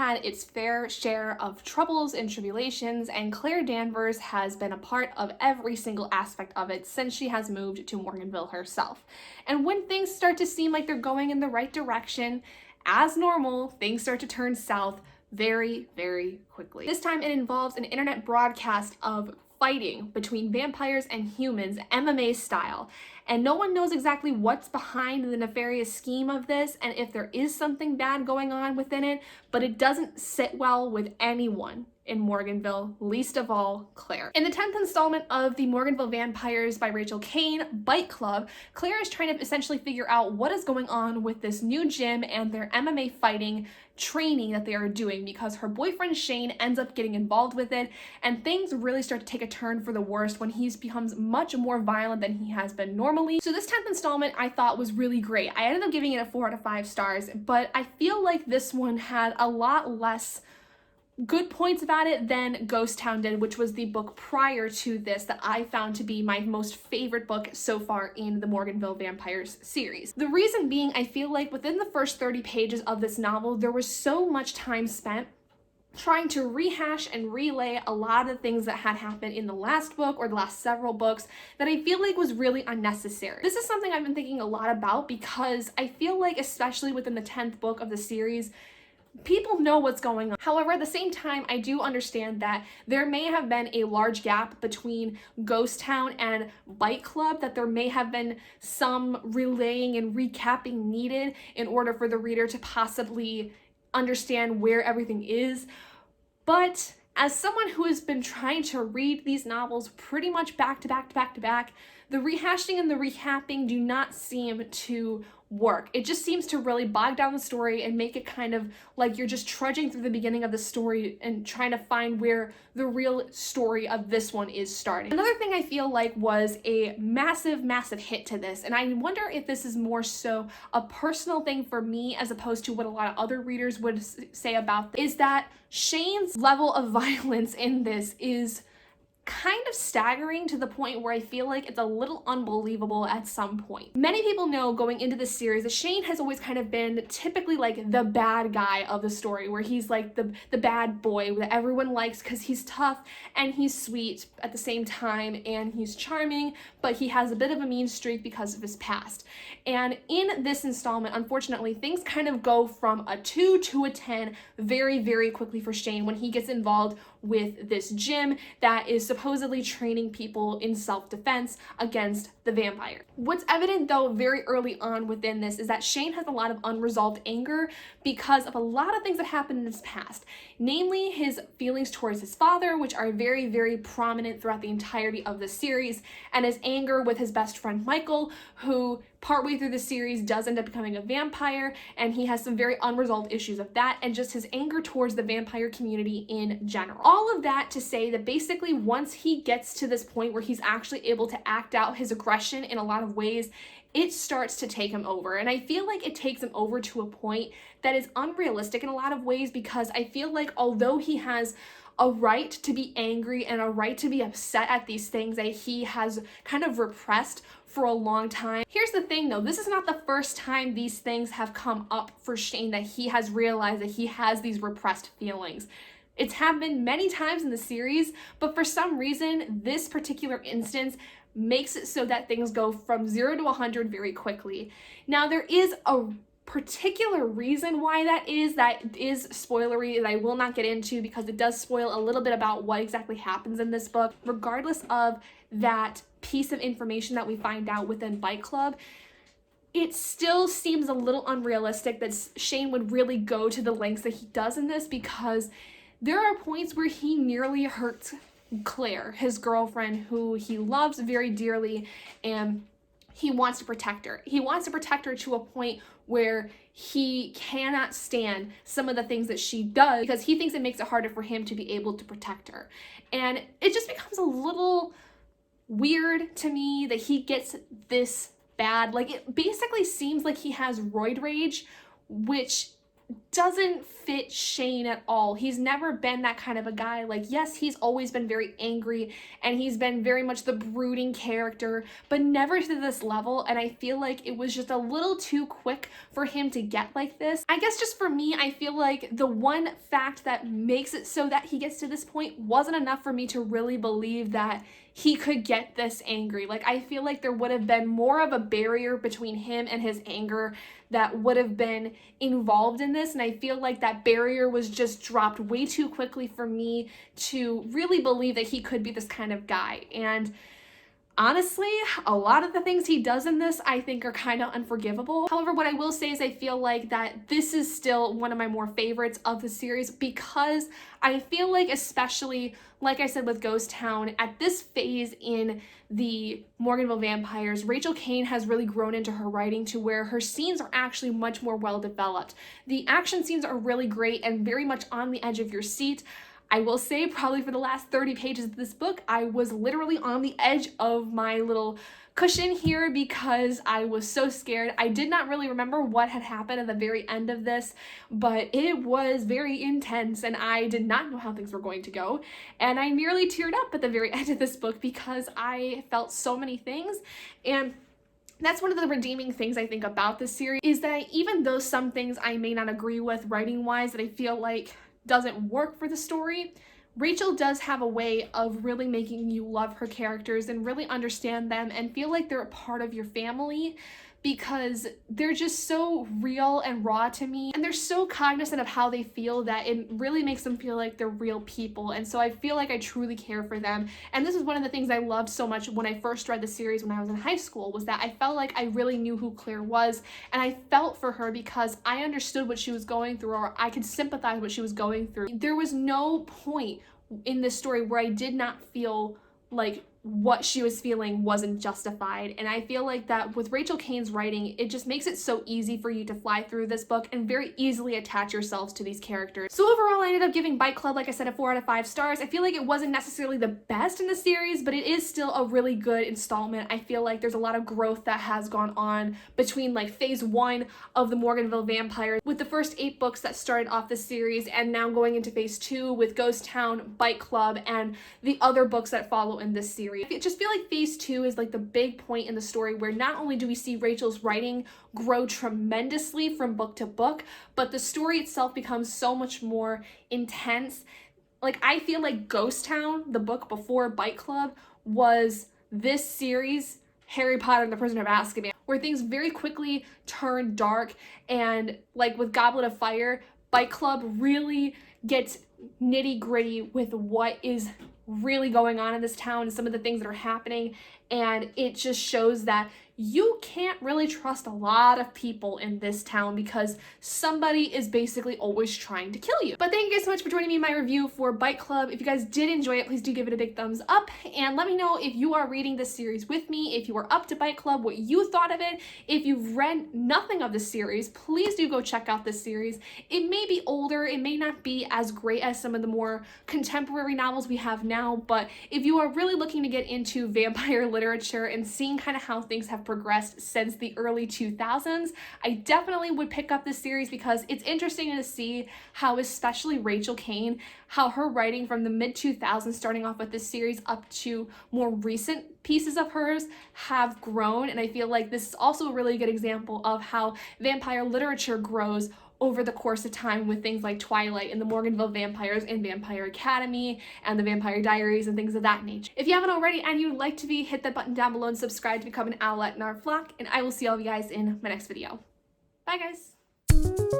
had its fair share of troubles and tribulations, and Claire Danvers has been a part of every single aspect of it since she has moved to Morganville herself. And when things start to seem like they're going in the right direction, as normal, things start to turn south very, very quickly. This time it involves an internet broadcast of fighting between vampires and humans, MMA style. And no one knows exactly what's behind the nefarious scheme of this and if there is something bad going on within it, but it doesn't sit well with anyone in Morganville, least of all Claire. In the 10th installment of the Morganville Vampires by Rachel Caine Bite Club, Claire is trying to essentially figure out what is going on with this new gym and their MMA fighting training that they are doing, because her boyfriend Shane ends up getting involved with it, and things really start to take a turn for the worst when he becomes much more violent than he has been normally. So this 10th installment I thought was really great. I ended up giving it a 4 out of 5 stars, but I feel like this one had a lot less good points about it than Ghost Town did, which was the book prior to this that I found to be my most favorite book so far in the Morganville Vampires series. The reason being, I feel like within the first 30 pages of this novel, there was so much time spent trying to rehash and relay a lot of the things that had happened in the last book or the last several books that I feel like was really unnecessary. This is something I've been thinking a lot about because I feel like, especially within the 10th book of the series, people know what's going on. However, at the same time, I do understand that there may have been a large gap between Ghost Town and Bite Club, that there may have been some relaying and recapping needed in order for the reader to possibly understand where everything is. But as someone who has been trying to read these novels pretty much back to back to back to back, the rehashing and the recapping do not seem to work. It just seems to really bog down the story and make it kind of like you're just trudging through the beginning of the story and trying to find where the real story of this one is starting. Another thing I feel like was a massive, massive hit to this, and I wonder if this is more so a personal thing for me as opposed to what a lot of other readers would say about this, is that Shane's level of violence in this is kind of staggering to the point where I feel like it's a little unbelievable at some point. Many people know going into this series that Shane has always kind of been typically like the bad guy of the story, where he's like the bad boy that everyone likes because he's tough and he's sweet at the same time and he's charming, but he has a bit of a mean streak because of his past. And in this installment, unfortunately, things kind of go from a 2 to a 10 very, very quickly for Shane when he gets involved with this gym that is supposedly training people in self-defense against the vampire. What's evident though very early on within this is that Shane has a lot of unresolved anger because of a lot of things that happened in his past, namely his feelings towards his father, which are very, very prominent throughout the entirety of the series, and his anger with his best friend Michael, who partway through the series does end up becoming a vampire, and he has some very unresolved issues of that, and just his anger towards the vampire community in general. All of that to say that basically once he gets to this point where he's actually able to act out his aggression in a lot of ways, it starts to take him over. And I feel like it takes him over to a point that is unrealistic in a lot of ways, because I feel like although he has a right to be angry and a right to be upset at these things that he has kind of repressed for a long time. Here's the thing though, this is not the first time these things have come up for Shane, that he has realized that he has these repressed feelings. It's happened many times in the series, but for some reason, this particular instance makes it so that things go from 0 to 100 very quickly. Now, there is a particular reason why that is spoilery that I will not get into, because it does spoil a little bit about what exactly happens in this book. Regardless of that piece of information that we find out within Bite Club, it still seems a little unrealistic that Shane would really go to the lengths that he does in this, because there are points where he nearly hurts Claire, his girlfriend, who he loves very dearly, and he wants to protect her. He wants to protect her to a point where he cannot stand some of the things that she does, because he thinks it makes it harder for him to be able to protect her. And it just becomes a little weird to me that he gets this bad. Like, it basically seems like he has roid rage, which doesn't fit Caine at all. He's never been that kind of a guy. Like, yes, he's always been very angry and he's been very much the brooding character, but never to this level. And I feel like it was just a little too quick for him to get like this. I guess just for me, I feel like the one fact that makes it so that he gets to this point wasn't enough for me to really believe that he could get this angry. Like, I feel like there would have been more of a barrier between him and his anger that would have been involved in this, and I feel like that barrier was just dropped way too quickly for me to really believe that he could be this kind of guy. And honestly, a lot of the things he does in this I think are kind of unforgivable. However, what I will say is I feel like that this is still one of my more favorites of the series, because I feel like, especially like I said with Ghost Town, at this phase in the Morganville vampires, Rachel Caine has really grown into her writing to where her scenes are actually much more well developed. The action scenes are really great and very much on the edge of your seat. I will say probably for the last 30 pages of this book, I was literally on the edge of my little cushion here because I was so scared. I did not really remember what had happened at the very end of this, but it was very intense and I did not know how things were going to go. And I nearly teared up at the very end of this book because I felt so many things. And that's one of the redeeming things I think about this series, is that even though some things I may not agree with writing-wise that I feel like doesn't work for the story, Rachel does have a way of really making you love her characters and really understand them and feel like they're a part of your family, because they're just so real and raw to me, and they're so cognizant of how they feel that it really makes them feel like they're real people. And so I feel like I truly care for them. And this is one of the things I loved so much when I first read the series when I was in high school, was that I felt like I really knew who Claire was, and I felt for her because I understood what she was going through, or I could sympathize with what she was going through. There was no point in this story where I did not feel like what she was feeling wasn't justified. And I feel like that with Rachel Caine's writing, it just makes it so easy for you to fly through this book and very easily attach yourselves to these characters. So overall, I ended up giving Bite Club, like I said, a 4 out of 5 stars. I feel like it wasn't necessarily the best in the series, but it is still a really good installment. I feel like there's a lot of growth that has gone on between like phase 1 of the Morganville vampires with the first 8 books that started off the series, and now going into phase 2 with Ghost Town, Bite Club, and the other books that follow in this series. I just feel like phase 2 is like the big point in the story where not only do we see Rachel's writing grow tremendously from book to book, but the story itself becomes so much more intense. Like, I feel like Ghost Town, the book before Bite Club, was this series, Harry Potter and the Prisoner of Azkaban, where things very quickly turned dark, and like with Goblet of Fire, Bite Club really gets nitty-gritty with what is really going on in this town and some of the things that are happening, and it just shows that you can't really trust a lot of people in this town because somebody is basically always trying to kill you. But thank you guys so much for joining me in my review for Bite Club. If you guys did enjoy it, please do give it a big thumbs up, and let me know if you are reading this series with me, if you are up to Bite Club, what you thought of it. If you've read nothing of this series, please do go check out this series. It may be older, it may not be as great as some of the more contemporary novels we have now, but if you are really looking to get into vampire literature and seeing kind of how things have progressed since the early 2000s, I definitely would pick up this series, because it's interesting to see how, especially Rachel Caine, how her writing from the mid-2000s, starting off with this series up to more recent pieces of hers, have grown. And I feel like this is also a really good example of how vampire literature grows over the course of time, with things like Twilight and the Morganville vampires and Vampire Academy and the Vampire Diaries and things of that nature. If you haven't already and you'd like to be, hit that button down below and subscribe to become an owlet in our flock, and I will see all of you guys in my next video. Bye guys!